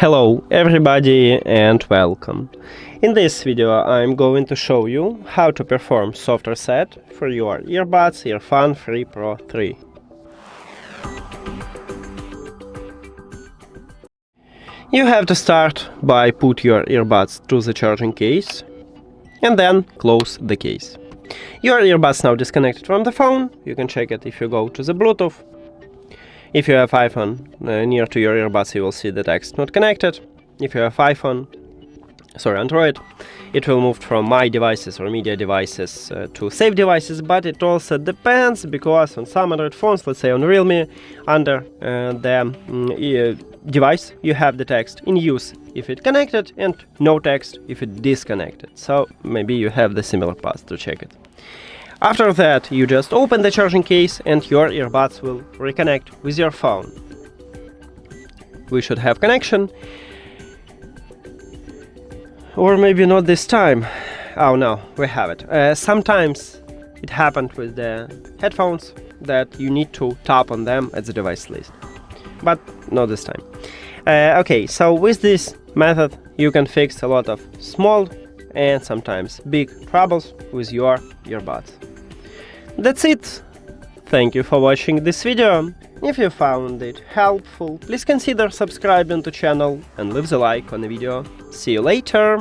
Hello everybody and welcome. In this video I'm going to show you how to perform software reset for your earbuds EARFUN Free Pro 3. You have to start by put your earbuds to the charging case and then close the case. Your earbuds now disconnected from the phone. You can check it if you go to the Bluetooth. If you have iPhone near to your earbuds, you will see the text not connected. If you have Android, it will move from My Devices or Media Devices to Save Devices, but it also depends, because on some Android phones, let's say on Realme, under the device you have the text in use if it connected and no text if it disconnected. So maybe you have the similar path to check it. After that, you just open the charging case and your earbuds will reconnect with your phone. We should have connection. Or maybe not this time. Oh no, we have it. Sometimes it happened with the headphones that you need to tap on them at the device list. But not this time. Okay, so with this method you can fix a lot of small and sometimes big troubles with your earbuds. That's it. Thank you for watching this video. If you found it helpful, please consider subscribing to the channel and leave the like on the video. See you later!